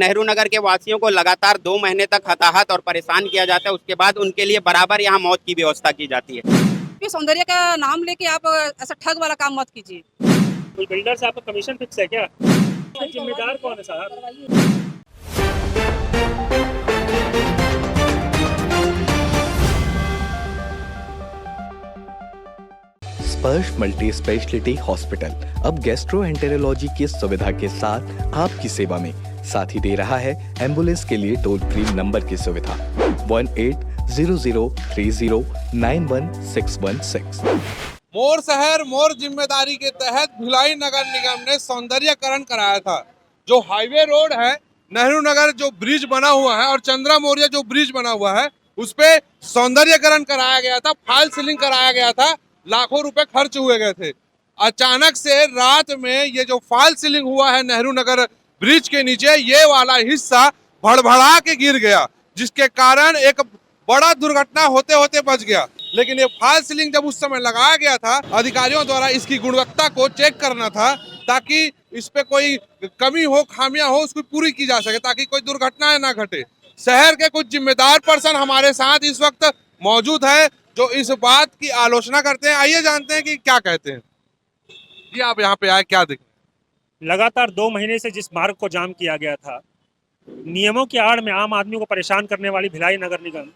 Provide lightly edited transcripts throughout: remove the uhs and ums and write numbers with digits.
नेहरू नगर के वासियों को लगातार 2 महीने तक हताहत और परेशान किया जाता है, उसके बाद उनके लिए बराबर यहाँ मौत की व्यवस्था की जाती है। ये सौंदर्य का नाम लेके आप ऐसा ठग वाला काम मत कीजिए। कोई बिल्डर से आपका कमीशन फिक्स है क्या? जिम्मेदार कौन है साहब? स्पर्श मल्टी स्पेशलिटी हॉस्पिटल अब गैस्ट्रोएंटेरोलॉजी की सुविधा के साथ आपकी सेवा में, साथ ही दे रहा है एम्बुलेंस के लिए टोल फ्री नंबर की सुविधा 180030091616। मोर शहर मोर जिम्मेदारी के तहत भिलाई नगर निगम ने सौंदर्यकरण कराया था। जो हाईवे रोड है, नेहरू नगर जो ब्रिज बना हुआ है और चंद्रा मौर्य जो ब्रिज बना हुआ है, उस पे सौंदर्यकरण कराया गया था, फॉल सीलिंग कराया गया था, लाखों रुपए खर्च हुए गए थे। अचानक से रात में ये जो फॉल सीलिंग हुआ है नेहरू नगर ब्रिज के नीचे, ये वाला हिस्सा भड़भड़ा के गिर गया, जिसके कारण एक बड़ा दुर्घटना होते होते बच गया। लेकिन ये फॉल सीलिंग जब उस समय लगाया गया था, अधिकारियों द्वारा इसकी गुणवत्ता को चेक करना था ताकि इस पे कोई कमी हो, खामियां हो, उसको पूरी की जा सके ताकि कोई दुर्घटना ना घटे। शहर के कुछ जिम्मेदार पर्सन हमारे साथ इस वक्त मौजूद है जो इस बात की आलोचना करते हैं। आइए जानते हैं कि क्या कहते हैं। जी, आप यहाँ पे आए, क्या देखें? लगातार 2 महीने से जिस मार्ग को जाम किया गया था, नियमों की आड़ में आम आदमी को परेशान करने वाली भिलाई नगर निगम,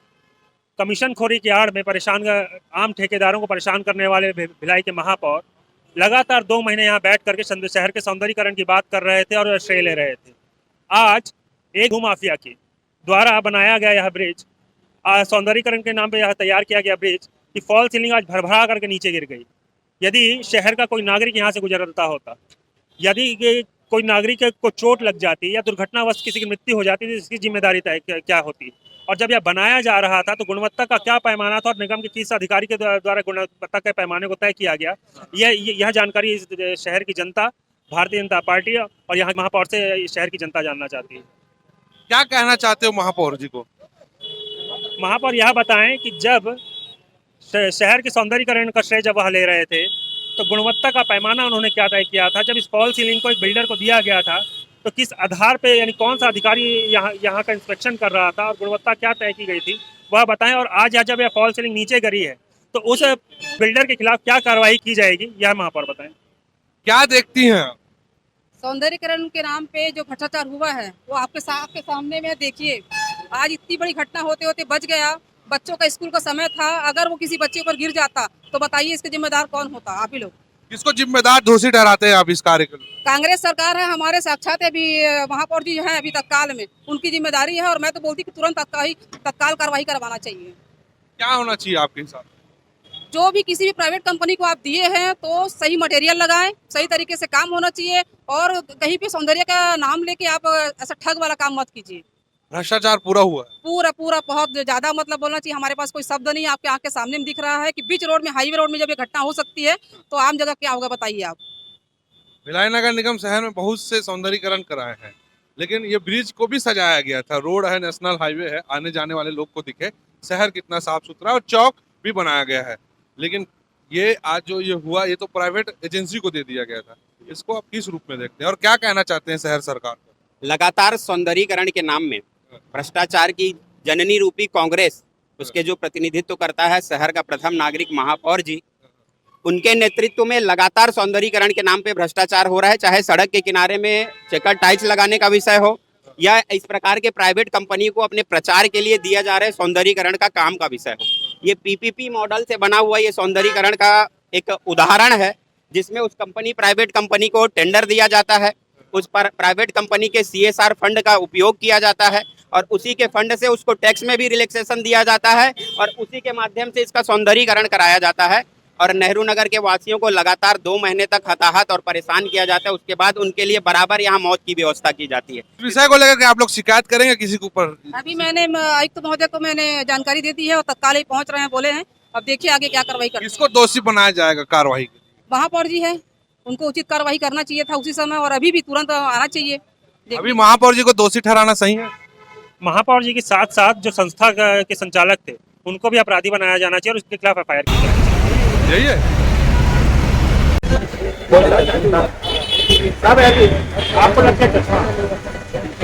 कमीशनखोरी की आड़ में परेशान आम ठेकेदारों को परेशान करने वाले भिलाई के महापौर लगातार 2 महीने यहाँ बैठ करके शहर के सौंदर्यीकरण की बात कर रहे थे और श्रेय ले रहे थे। आज एक भूमाफिया के द्वारा बनाया गया यह ब्रिज, सौंदर्यीकरण के नाम पे यह तैयार किया गया ब्रिज की फॉल सीलिंग आज भरभरा करके नीचे गिर गई। यदि शहर का कोई नागरिक यहाँ से गुजरता होता, यदि कोई नागरिक को चोट लग जाती या दुर्घटनावश किसी की मृत्यु हो जाती तो इसकी जिम्मेदारी तय क्या होती। और जब यह बनाया जा रहा था तो गुणवत्ता का क्या पैमाना था और निगम के किस अधिकारी के द्वारा गुणवत्ता के पैमाने को तय किया गया, यह जानकारी इस शहर की जनता, भारतीय जनता पार्टी और यहाँ महापौर से शहर की जनता जानना चाहती है। क्या कहना चाहते हो महापौर जी को? महापौर यह बताएं कि जब शहर के सौंदर्यीकरण का श्रेय जब वह ले रहे थे तो गुणवत्ता का पैमाना उन्होंने क्या तय किया था। जब इस फॉल सीलिंग को एक बिल्डर को दिया गया था तो किस आधार पे, यानी कौन सा अधिकारी यहाँ का इंस्पेक्शन कर रहा था और गुणवत्ता क्या तय की गई थी वह बताएं। और आज जब यह फॉल सीलिंग नीचे गिरी है तो उस बिल्डर के खिलाफ क्या कार्रवाई की जाएगी, यह महापौर बताएं। क्या देखती हैं? सौंदर्यीकरण के नाम पे जो भ्रष्टाचार हुआ है वो आपके सामने में देखिए। आज इतनी बड़ी घटना होते होते बच गया। बच्चों का स्कूल का समय था, अगर वो किसी बच्चे पर गिर जाता तो बताइए इसके जिम्मेदार कौन होता? आप ही लोग। किसको जिम्मेदार दोषी ठहराते हैं आप इस कार्य के लिए? कांग्रेस सरकार है, हमारे साक्षात अभी महापौर जी हैं अभी तत्काल में, उनकी जिम्मेदारी है। और मैं तो बोलती कि तुरंत तत्काल कार्रवाई करवाना चाहिए। क्या होना चाहिए आपके हिसाब? जो भी किसी भी प्राइवेट कंपनी को आप दिए हैं तो सही मटेरियल लगाएं, सही तरीके से काम होना चाहिए। और कहीं पे सौंदर्य का नाम लेके आप ऐसा ठग वाला काम मत कीजिए। भ्रष्टाचार पूरा हुआ है? पूरा बहुत ज्यादा मतलब बोलना चाहिए। हमारे पास कोई शब्द नहीं, आपके आंख के सामने में दिख रहा है कि बीच रोड में, हाईवे रोड में जब ये घटना हो सकती है तो आम जगह क्या होगा बताइए आप। भिलाई नगर निगम शहर में बहुत से सौंदर्यीकरण कराए हैं, लेकिन ये ब्रिज को भी सजाया गया था। रोड है, नेशनल हाईवे है, आने जाने वाले लोग को दिखे शहर कितना साफ सुथरा, और चौक भी बनाया गया है। लेकिन ये आज जो ये हुआ, ये तो प्राइवेट एजेंसी को दे दिया गया था। इसको आप किस रूप में देखते हैं और क्या कहना चाहते हैं शहर सरकार को? लगातार सौंदर्यीकरण के नाम में भ्रष्टाचार की जननी रूपी कांग्रेस, उसके जो प्रतिनिधित्व करता है शहर का प्रथम नागरिक महापौर जी, उनके नेतृत्व में लगातार सौंदर्यीकरण के नाम पे भ्रष्टाचार हो रहा है। चाहे सड़क के किनारे में चेकर टाइल्स लगाने का विषय हो या इस प्रकार के प्राइवेट कंपनी को अपने प्रचार के लिए दिया जा रहे सौंदर्यीकरण का काम का विषय हो। ये पीपीपी मॉडल से बना हुआ ये सौंदर्यीकरण का एक उदाहरण है, जिसमें उस प्राइवेट कंपनी को टेंडर दिया जाता है, उस पर प्राइवेट कंपनी के CSR फंड का उपयोग किया जाता है और उसी के फंड से उसको टैक्स में भी रिलैक्सेशन दिया जाता है और उसी के माध्यम से इसका सौंदर्यीकरण कराया जाता है। और नेहरू नगर के वासियों को लगातार 2 महीने तक हताहत और परेशान किया जाता है, उसके बाद उनके लिए बराबर यहाँ मौत की व्यवस्था की जाती है। इस विषय को लेकर के आप लोग शिकायत करेंगे किसी के ऊपर? अभी मैंने आयुक्त महोदय को मैंने जानकारी दे दी है और तत्काल ही पहुंच रहे हैं, बोले हैं। अब देखिए आगे क्या कार्रवाई करते हैं। किसको दोषी बनाया जाएगा कार्रवाई के? महापौर जी है, उनको उचित कार्रवाई करना चाहिए था उसी समय और अभी भी तुरंत आना चाहिए। अभी महापौर जी को दोषी ठहराना सही है? महापौर जी के साथ साथ जो संस्था के संचालक थे उनको भी अपराधी बनाया जाना चाहिए और उसके खिलाफ FIR की जानी चाहिए। यही है। सब ऐसे आपको लगता है चश्मा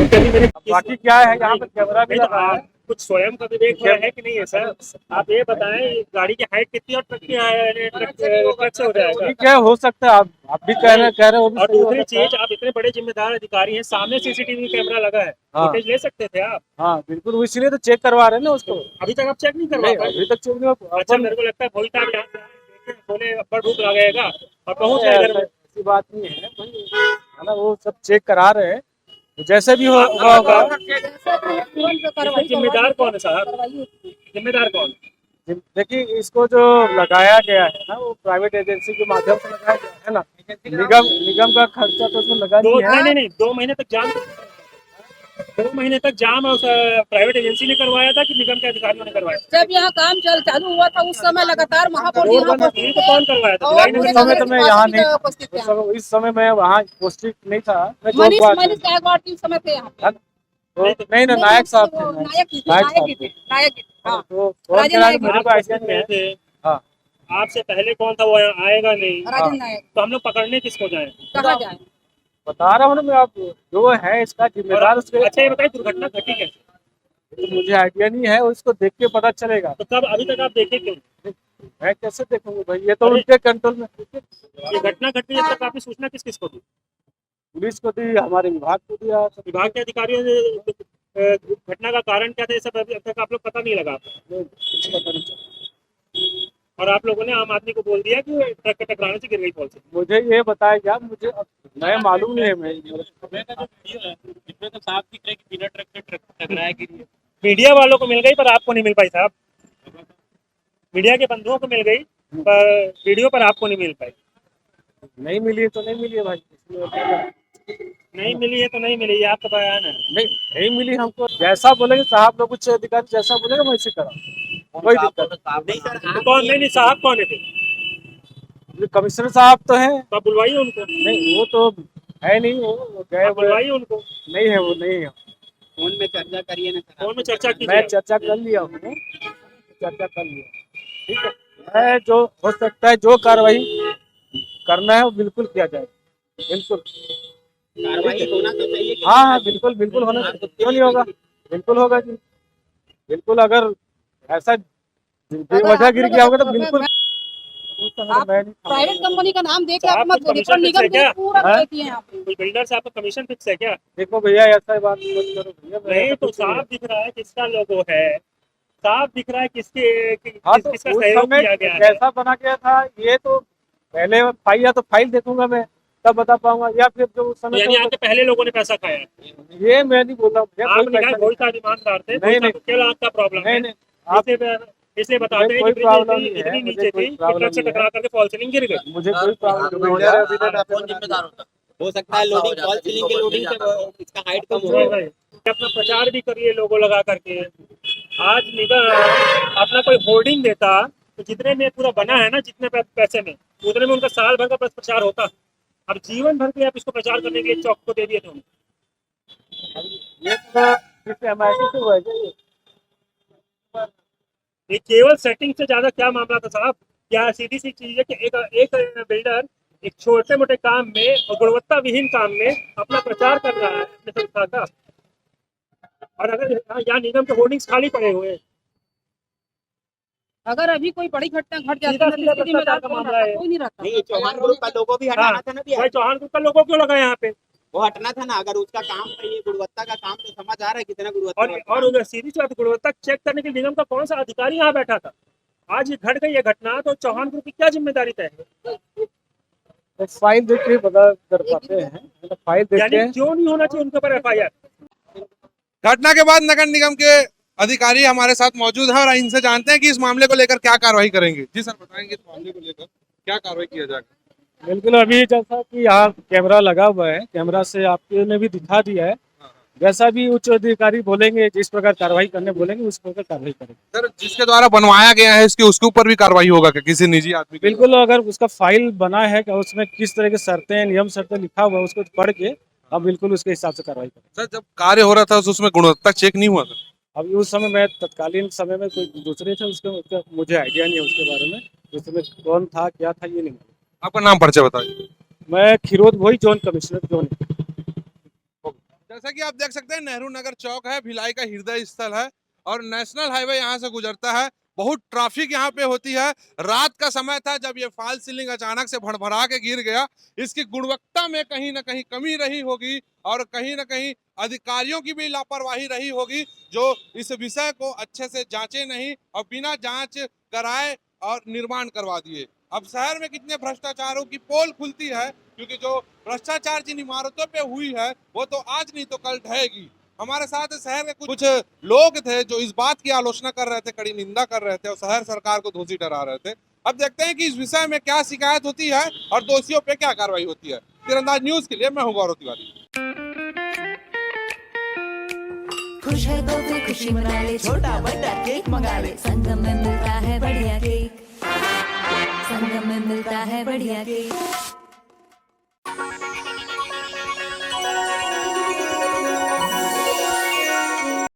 कभी मेरे बाकी क्या है यहाँ पे कैमरा भी नहीं तो लगा है। आप कुछ स्वयं का विवेक थोड़ा है कि नहीं है सर? आप ये बताएं गाड़ी की हाइट कितनी और ट्रक की ट्रक से हो जाएगा? ठीक है, हो सकता है आप भी कह रहे हो, वो भी और सही हो दूसरी सकता है। चीज, आप इतने बड़े जिम्मेदार अधिकारी हैं, सामने सीसीटीवी कैमरा लगा है, हाँ। फुटेज ले सकते थे आप। हाँ बिल्कुल, वो इसलिए तो चेक करवा रहे हैं ना उसको। अभी तक आप चेक नहीं करवा नहीं, पाए? अभी तक चेक नहीं हुआ। अच्छा, मेरे को लगता है भोई साहब यहाँ से आए, देखे, बोले अब्बड़ भूख लगेगा और पहुंच गए घर में। ऐसी बात नहीं है भाई, है ना, वो सब चेक करा रहे हैं, तो जैसे भी हुआ होगा। इसमें जिम्मेदार कौन है साहब? जिम्मेदार कौन? देखिए, इसको जो लगाया गया है ना, वो प्राइवेट एजेंसी के माध्यम से लगाया गया है ना। निगम का खर्चा तो उसमें लगा नहीं है। नहीं 2 महीने तक जाम, 2 महीने तक जाम उस प्राइवेट एजेंसी ने करवाया था कि निगम के अधिकारियों ने करवाया? जब यहाँ काम चालू हुआ था उस समय लगातार महापौर जी यहाँ पर ये तो कौन करवाया था? और भिलाई पूरे नगर समय नगर तो मैं निवासी यहाँ भी नहीं था। उपस्थित थे। इस समय मैं वहाँ उपस्थित नहीं था, मैं जॉब मनीष पर मनीष गायकवाड़ जी उस समय थे यहाँ पे। नहीं ना, नायक साहब थे। नायक ही थे, नायक नायक ही साहब थे, नायक ही थे। हाँ, तो कौन राजन कह रहा है, नायक मेरे आप को आइडिया उपस्थित नहीं नहीं है। थे, हाँ, आपसे पहले कौन था वो आएगा नहीं, राजन नायक। तो हम लोग पकड़ने किसको जाएं? कहाँ जाए? बता रहा हूँ ना मैं, आप जो है इसका जिम्मेदार उसके। अच्छा, ये बताइए दुर्घटना घटी कैसे? तो मुझे आइडिया नहीं है, उसको देख के पता चलेगा। तो कब, अभी तक आप देखे क्यों? मैं कैसे देखूंगा भाई, ये तो अरे! उनके कंट्रोल में। ये घटना घटी है तक आपने सूचना किस किस को दी? पुलिस को दी, हमारे विभाग को दिया। विभाग के अधिकारियों ने घटना का कारण क्या था ये सब अभी तक आप लोग पता नहीं लगा? और आप लोगों ने आम आदमी को बोल दिया कि ट्रक के टकराने से गिर गई पॉल से। मुझे ये बताया गया, मुझे मैं मालूम नहीं है। मीडिया वालों को मिल गई पर आपको नहीं मिल पाई साहब। मीडिया के बंधुओं को मिल गई पर वीडियो पर आपको नहीं मिल पाई। नहीं मिली है तो नहीं मिली है भाई, नहीं मिली है तो नहीं मिली, ये आपका बयान है। नहीं मिली हमको। जैसा बोलेंगे साहब लोग, उच्च अधिकारी जैसा बोलेंगे मैं वैसे करा, कोई दिक्कत नहीं सर, तो कौन, नहीं साहब कौन है थे? नहीं। कमिश्नर साहब तो हैं। तो आप बुलवाइए उनको। नहीं, वो तो है नहीं, वो गए आप हुए बुलवाइए उनको। नहीं है, वो नहीं है। फोन में चर्चा करिए ना सर। फोन में चर्चा मैं कीजिए। चर्चा कर लिया हूँ, चर्चा कर लिया, ठीक है। जो हो सकता है, जो कार्रवाई करना है वो बिल्कुल किया जाए, बिल्कुल। कार्रवाई होना तो चाहिए कि हाँ हाँ, बिल्कुल बिल्कुल होना चाहिए, क्यों नहीं होगा, बिल्कुल होगा जी, बिल्कुल। अगर ऐसा बेवजह गिर गया होगा तो बिल्कुल। आप प्राइवेट कंपनी का नाम देके आप साहब, मत कुछ बोलिए, कमीशन निगम फिक्स है के पूरा हाँ? कहती है यहाँ पे। कोई बिल्डर से आपका कमीशन फिक्स है क्या? देखो भैया, ऐसा बात मत करो भैया। नहीं तो साफ दिख रहा है किसका लोगो है, साफ दिख रहा है हाँ, तो किसका उस सहयोग समय किया गया है। कैसा बना गया था ये तो पहले फाइल, या तो फाइल देखूंगा मैं तब बता पाऊंगा, या फिर जो उस समय यानी आपके पहले लोगों ने पैसा खाया है। ये मैं नहीं बोल रहा हूँ। आप निकाय बहुत सारे ईमानदार थे, नहीं, केवल आपका प्रॉब्लम है। नहीं, आप इसलिए बताते हैं कोई कि प्रॉब्लम ब्रिज नहीं है, इतनी मुझे नीचे कोई थी कि प्रॉब्लम ट्रक से नहीं है। टकरा करके फॉल सीलिंग गिर गई। मुझे कोई प्रॉब्लम नहीं है। हो सकता है लोडिंग फॉल सीलिंग के लोडिंग से इसका हाइट कम हो भाई, गया। अपना प्रचार भी करिए लोगो लगा करके। आज निगम अपना कोई होर्डिंग देता तो जितने में पूरा बना है ना, जितने पैसे में, उतने में उनका साल भर का प्रचार होता। अब जीवन भर के आप इसको प्रचार करने के लिए चौक को दे दिए थे उन्हें। ये तो किसी MIT से हुआ है क्या ये? ये केवल सेटिंग से ज्यादा क्या मामला था साहब? क्या सीधी सी चीज है कि एक बिल्डर एक छोटे मोटे काम में और गुणवत्ता विहीन काम में अपना प्रचार कर रहा है अपने संस्था का, और अगर यहाँ निगम के होर्डिंग्स खाली पड़े हुए हैं। अगर अभी कोई बड़ी घटना घट जाती सीधा है तो सीधा इसकी जिम्मेदार भ्रष्टाचार का कौन मामला रहता? है। कोई नहीं रहता। नहीं, चौहान ग्रुप का लोगो भी हटाना था ना भैया। भाई चौहान ग्रुप का लोगो क्यों लगा यहाँ पे? वो हटना था ना, अगर उसका काम था ये गुणवत्ता का काम, तो समझ आ रहा है कितना गुणवत्ता। और उधर सीधी सी बात, गुणवत्ता चेक करने के निगम का कौन सा अधिकारी यहाँ बैठा था? आज ये घट गई ये घटना, तो चौहान ग्रुप की क्या जिम्मेदारी तय है? तो फाइल देख के पता कर पाते हैं, मतलब फाइल देख यानी के। क्यों नहीं होना चाहिए उनके ऊपर FIR? घटना के बाद नगर निगम के अधिकारी हमारे साथ मौजूद हैं और इनसे जानते हैं कि इस मामले को लेकर क्या कार्रवाई करेंगे। जी सर, बताएंगे इस मामले को लेकर क्या कार्रवाई किया जाएगा? बिल्कुल, अभी जैसा कि यहाँ कैमरा लगा हुआ है, कैमरा से आपके ने भी दिखा दिया है, जैसा भी उच्च अधिकारी बोलेंगे, जिस प्रकार कार्रवाई करने बोलेंगे उस प्रकार कार्रवाई करेंगे। सर, जिसके द्वारा बनवाया गया है इसके उसके ऊपर भी कार्रवाई होगा क्या, किसी निजी आदमी के? बिल्कुल, अगर उसका फाइल बना है कि उसमें किस तरह की शर्तें, नियम शर्तें लिखा हुआ है, उसको पढ़ के हम बिल्कुल उसके हिसाब से कार्रवाई करें। सर, जब कार्य हो रहा था तो उसमें गुणवत्ता चेक नहीं हुआ था? अभी उस समय मैं तत्कालीन समय में कोई दूसरे थे, उसका मुझे आइडिया नहीं है उसके बारे में, उसमें कौन था क्या था ये नहीं मालूम। आपका नाम परिचय बताइए। मैं खीरोद भोई जोन कमिश्नर जोन। जैसा कि आप देख सकते हैं नेहरू नगर चौक है, भिलाई का हृदय स्थल है और नेशनल हाईवे यहाँ से गुजरता है। बहुत ट्रैफिक यहाँ पे होती है। रात का समय था जब ये फॉल सीलिंग अचानक से भड़भड़ा के गिर गया। इसकी गुणवत्ता में कहीं ना कहीं कमी रही होगी और कहीं ना कहीं अधिकारियों की भी लापरवाही रही होगी, जो इस विषय को अच्छे से जांचे नहीं और बिना जांच कराए और निर्माण करवा दिए। अब शहर में कितने भ्रष्टाचारों की पोल खुलती है, क्योंकि जो भ्रष्टाचार जिन इमारतों पे हुई है वो तो आज नहीं तो कल ढहेगी। हमारे साथ शहर के कुछ लोग थे जो इस बात की आलोचना कर रहे थे, कड़ी निंदा कर रहे थे और शहर सरकार को दोषी ठहरा रहे थे। अब देखते हैं कि इस विषय में क्या शिकायत होती है और दोषियों पे क्या कार्रवाई होती है। तीरंदाज न्यूज के लिए मैं हूं गौरव तिवारी। खुश है तो फिर खुशी मना ले, छोटा बड़ा केक मंगा ले, संगम में मिलता है बढ़िया केक, संगम में मिलता है बढ़िया केक।